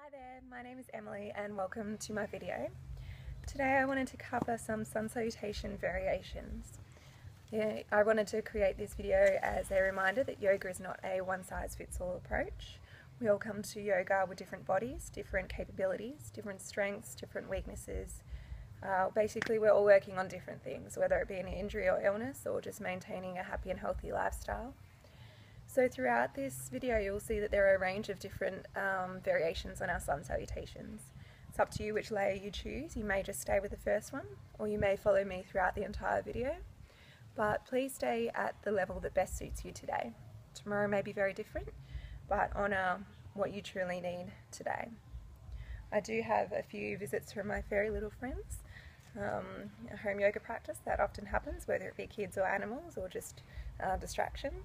Hi there, my name is Emily and welcome to my video. Today I wanted to cover some sun salutation variations. I wanted to create this video as a reminder that yoga is not a one-size-fits-all approach. We all come to yoga with different bodies, different capabilities, different strengths, different weaknesses. Basically we're all working on different things, whether it be an injury or illness or just maintaining a happy and healthy lifestyle. So throughout this video you'll see that there are a range of different variations on our sun salutations. It's up to you which layer you choose. You may just stay with the first one, or you may follow me throughout the entire video. But please stay at the level that best suits you today. Tomorrow may be very different, but honour what you truly need today. I do have a few visits from my fairy little friends. A home yoga practice that often happens, whether it be kids or animals or just distractions.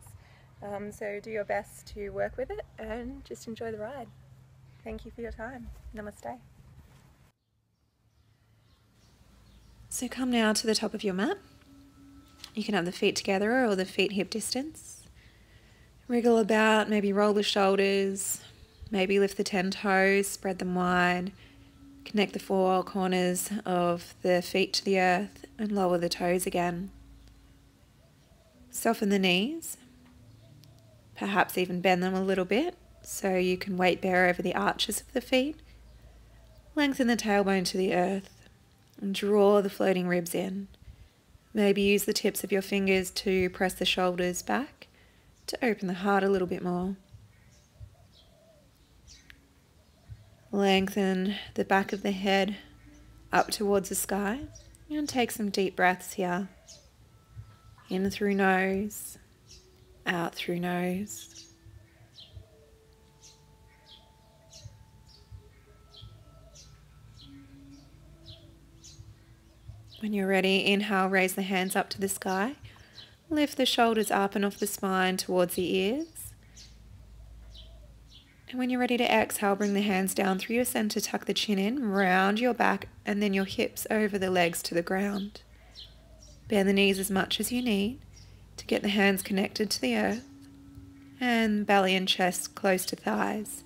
So do your best to work with it and just enjoy the ride. Thank you for your time. Namaste. So come now to the top of your mat. You can have the feet together or the feet hip distance. Wriggle about, maybe roll the shoulders, maybe lift the 10 toes, spread them wide. Connect the four corners of the feet to the earth and lower the toes again. Soften the knees. Perhaps even bend them a little bit so you can weight bear over the arches of the feet. Lengthen the tailbone to the earth and draw the floating ribs in. Maybe use the tips of your fingers to press the shoulders back to open the heart a little bit more. Lengthen the back of the head up towards the sky and take some deep breaths here. In through nose. Out through nose. When you're ready, inhale, raise the hands up to the sky. Lift the shoulders up and off the spine towards the ears. And when you're ready to exhale, bring the hands down through your center, tuck the chin in, round your back, and then your hips over the legs to the ground. Bend the knees as much as you need to get the hands connected to the earth, and belly and chest close to thighs.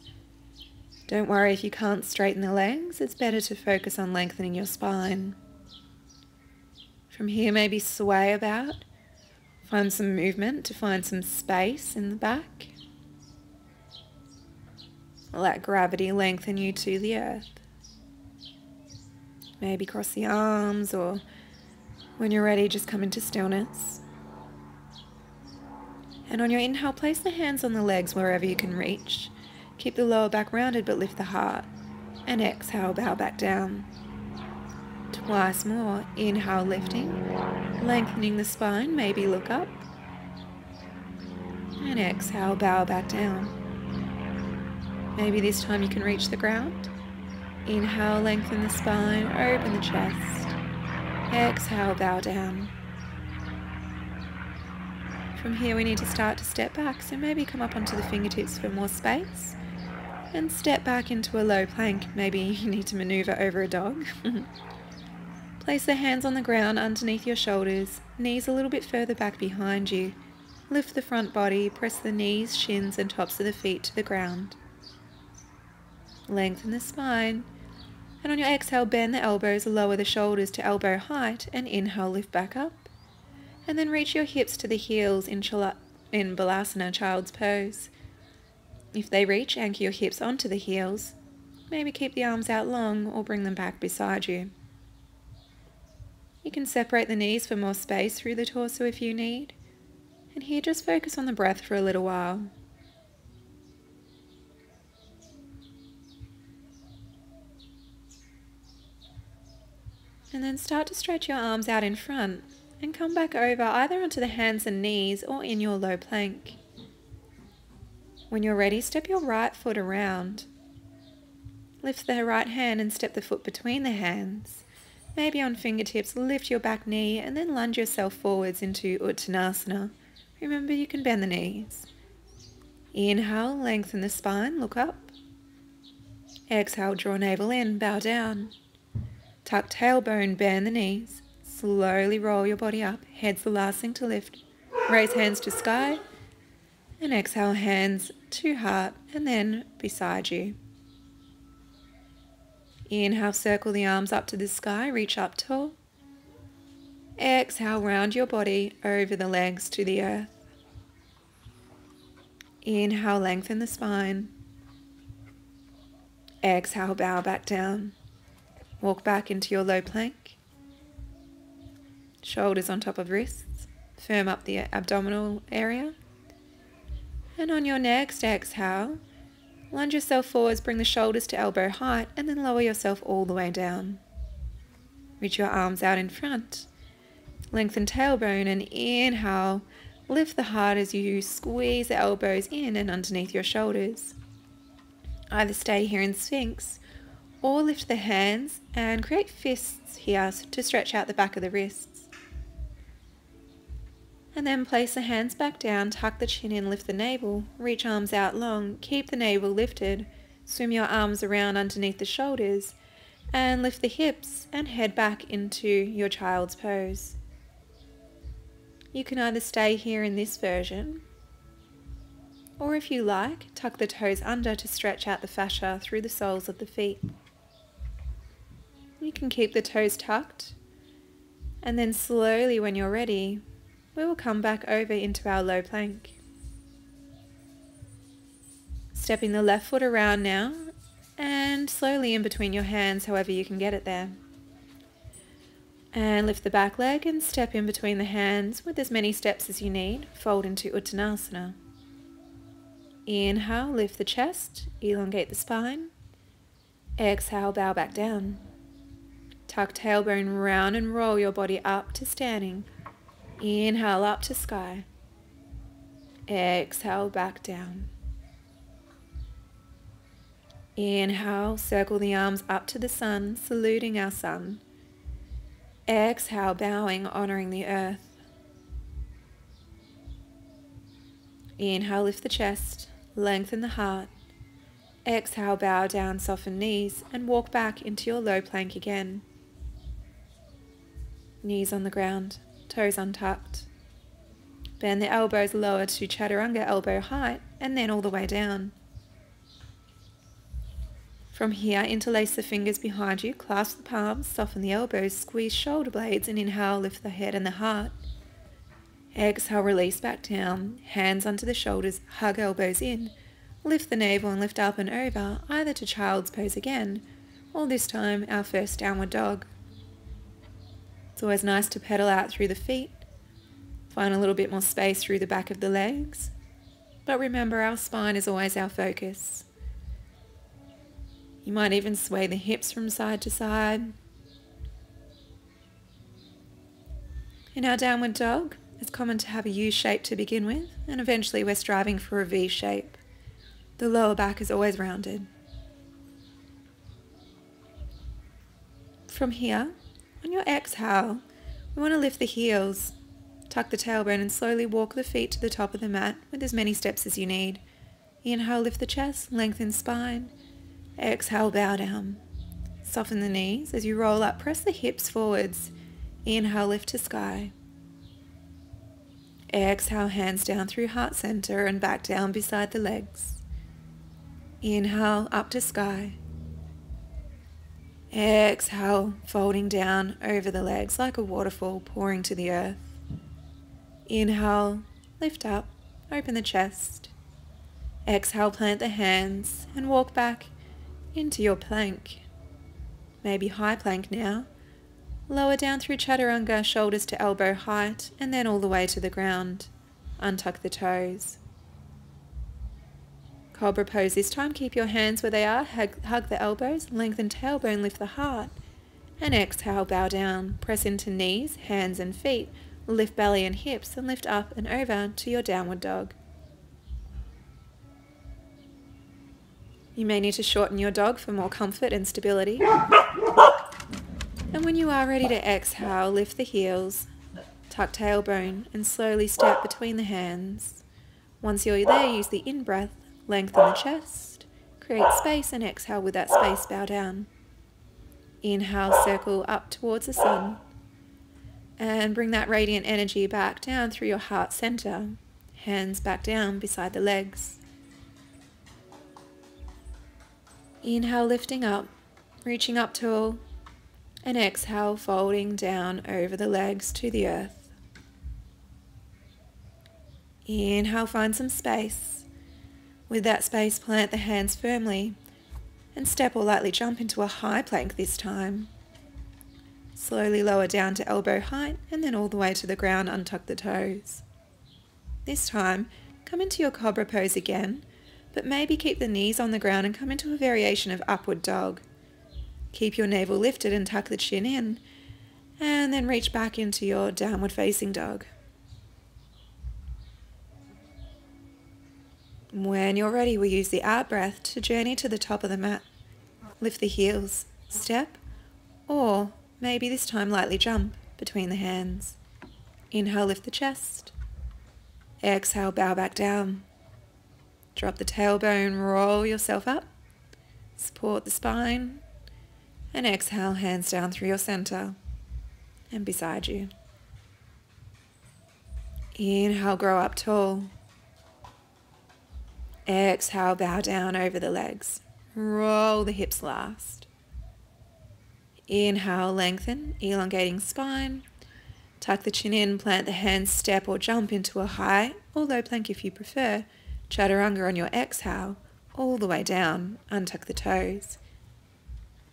Don't worry if you can't straighten the legs, it's better to focus on lengthening your spine. From here, maybe sway about, find some movement to find some space in the back. Let gravity lengthen you to the earth. Maybe cross the arms, or when you're ready, just come into stillness. And on your inhale, place the hands on the legs wherever you can reach. Keep the lower back rounded but lift the heart. And exhale, bow back down. Twice more. Inhale, lifting, lengthening the spine, maybe look up. And exhale, bow back down. Maybe this time you can reach the ground. Inhale, lengthen the spine, open the chest. Exhale, bow down. From here we need to start to step back, so maybe come up onto the fingertips for more space and step back into a low plank. Maybe you need to maneuver over a dog. Place the hands on the ground underneath your shoulders, knees a little bit further back behind you. Lift the front body, press the knees, shins and tops of the feet to the ground. Lengthen the spine, and on your exhale bend the elbows, lower the shoulders to elbow height, and inhale, lift back up. And then reach your hips to the heels in Balasana, child's pose. If they reach, anchor your hips onto the heels. Maybe keep the arms out long or bring them back beside you. You can separate the knees for more space through the torso if you need. And here just focus on the breath for a little while. And then start to stretch your arms out in front. And come back over either onto the hands and knees or in your low plank. When you're ready, step your right foot around. Lift the right hand and step the foot between the hands. Maybe on fingertips, lift your back knee and then lunge yourself forwards into Uttanasana. Remember, you can bend the knees. Inhale, lengthen the spine, look up. Exhale, draw navel in, bow down. Tuck tailbone, bend the knees. Slowly roll your body up. Head's the last thing to lift. Raise hands to sky. And exhale, hands to heart and then beside you. Inhale, circle the arms up to the sky, reach up tall. Exhale, round your body over the legs to the earth. Inhale, lengthen the spine. Exhale, bow back down. Walk back into your low plank. Shoulders on top of wrists. Firm up the abdominal area. And on your next exhale, lunge yourself forwards, bring the shoulders to elbow height, and then lower yourself all the way down. Reach your arms out in front. Lengthen tailbone and inhale. Lift the heart as you squeeze the elbows in and underneath your shoulders. Either stay here in Sphinx or lift the hands and create fists here to stretch out the back of the wrists. And then place the hands back down, tuck the chin in, lift the navel, reach arms out long, keep the navel lifted, swim your arms around underneath the shoulders and lift the hips and head back into your child's pose. You can either stay here in this version, or if you like, tuck the toes under to stretch out the fascia through the soles of the feet. You can keep the toes tucked, and then slowly when you're ready, we will come back over into our low plank. Stepping the left foot around now, and slowly in between your hands, however you can get it there. And lift the back leg and step in between the hands with as many steps as you need. Fold into Uttanasana. Inhale, lift the chest, elongate the spine. Exhale, bow back down. Tuck tailbone round and roll your body up to standing. Inhale, up to sky. Exhale, back down. Inhale, circle the arms up to the sun, saluting our sun. Exhale, bowing, honoring the earth. Inhale, lift the chest, lengthen the heart. Exhale, bow down, soften knees, and walk back into your low plank again. Knees on the ground, toes untucked. Bend the elbows lower to chaturanga elbow height, and then all the way down. From here, interlace the fingers behind you, clasp the palms, soften the elbows, squeeze shoulder blades, and inhale, lift the head and the heart. Exhale, release back down, hands onto the shoulders, hug elbows in, lift the navel and lift up and over, either to child's pose again, or this time our first downward dog. It's always nice to pedal out through the feet, find a little bit more space through the back of the legs, but remember our spine is always our focus. You might even sway the hips from side to side. In our downward dog, it's common to have a U shape to begin with, and eventually we're striving for a V shape. The lower back is always rounded. From here, on your exhale, we want to lift the heels, tuck the tailbone and slowly walk the feet to the top of the mat with as many steps as you need. Inhale, lift the chest, lengthen spine. Exhale, bow down. Soften the knees as you roll up, press the hips forwards. Inhale, lift to sky. Exhale, hands down through heart center and back down beside the legs. Inhale, up to sky. Exhale, folding down over the legs like a waterfall pouring to the earth. Inhale, lift up, open the chest. Exhale, plant the hands and walk back into your plank. Maybe high plank now. Lower down through chaturanga, shoulders to elbow height, and then all the way to the ground. Untuck the toes. Cobra pose this time. Keep your hands where they are. Hug the elbows, lengthen tailbone, lift the heart. And exhale, bow down. Press into knees, hands and feet. Lift belly and hips and lift up and over to your downward dog. You may need to shorten your dog for more comfort and stability. And when you are ready to exhale, lift the heels, tuck tailbone and slowly step between the hands. Once you're there, use the in-breath, lengthen the chest, create space and exhale with that space, bow down. Inhale, circle up towards the sun and bring that radiant energy back down through your heart center, hands back down beside the legs. Inhale, lifting up, reaching up tall, and exhale, folding down over the legs to the earth. Inhale, find some space. With that space, plant the hands firmly and step or lightly jump into a high plank this time. Slowly lower down to elbow height and then all the way to the ground, untuck the toes. This time, come into your cobra pose again, but maybe keep the knees on the ground and come into a variation of upward dog. Keep your navel lifted and tuck the chin in, and then reach back into your downward facing dog. When you're ready, we'll use the out breath to journey to the top of the mat. Lift the heels, step, or maybe this time lightly jump between the hands. Inhale, lift the chest. Exhale, bow back down. Drop the tailbone, roll yourself up. Support the spine. And exhale, hands down through your center and beside you. Inhale, grow up tall. Exhale, bow down over the legs. Roll the hips last. Inhale, lengthen, elongating spine. Tuck the chin in, plant the hands, step or jump into a high or low plank if you prefer. Chaturanga on your exhale, all the way down, untuck the toes.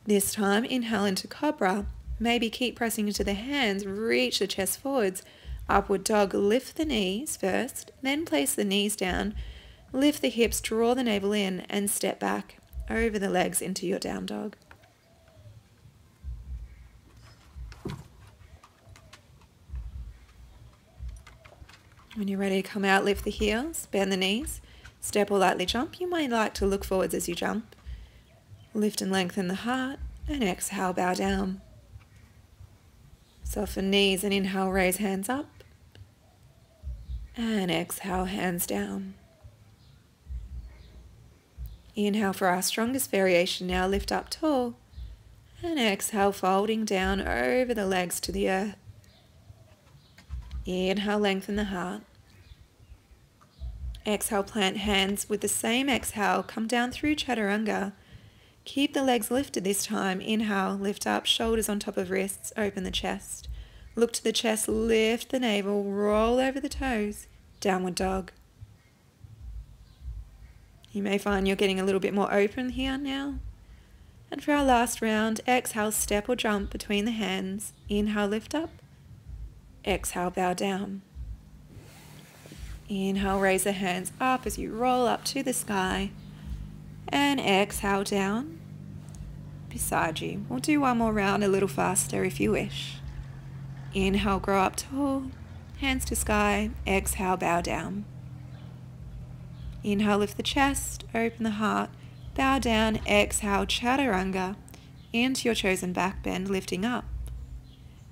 This time, inhale into cobra. Maybe keep pressing into the hands, reach the chest forwards. Upward dog, lift the knees first, then place the knees down. Lift the hips, draw the navel in, and step back over the legs into your down dog. When you're ready to come out, lift the heels, bend the knees, step or lightly jump. You might like to look forwards as you jump. Lift and lengthen the heart, and exhale, bow down. Soften knees and inhale, raise hands up. And exhale, hands down. Inhale for our strongest variation now, lift up tall. And exhale, folding down over the legs to the earth. Inhale, lengthen the heart. Exhale, plant hands. With the same exhale, come down through Chaturanga. Keep the legs lifted this time. Inhale, lift up, shoulders on top of wrists, open the chest. Look to the chest, lift the navel, roll over the toes, downward dog. You may find you're getting a little bit more open here now. And for our last round, exhale, step or jump between the hands. Inhale, lift up. Exhale, bow down. Inhale, raise the hands up as you roll up to the sky. And exhale down beside you. We'll do one more round a little faster if you wish. Inhale, grow up tall. Hands to sky. Exhale, bow down. Inhale, lift the chest, open the heart, bow down. Exhale, Chaturanga into your chosen back bend, lifting up.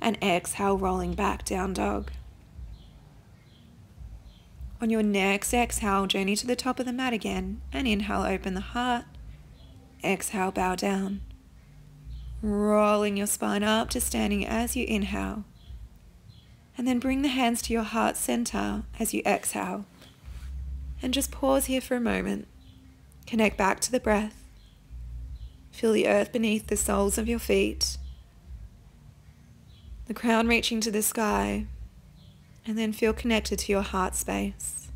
And exhale, rolling back, down dog. On your next exhale, journey to the top of the mat again, and inhale, open the heart. Exhale, bow down. Rolling your spine up to standing as you inhale. And then bring the hands to your heart center as you exhale. And just pause here for a moment. Connect back to the breath. Feel the earth beneath the soles of your feet. The crown reaching to the sky, and then feel connected to your heart space.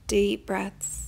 Deep breaths.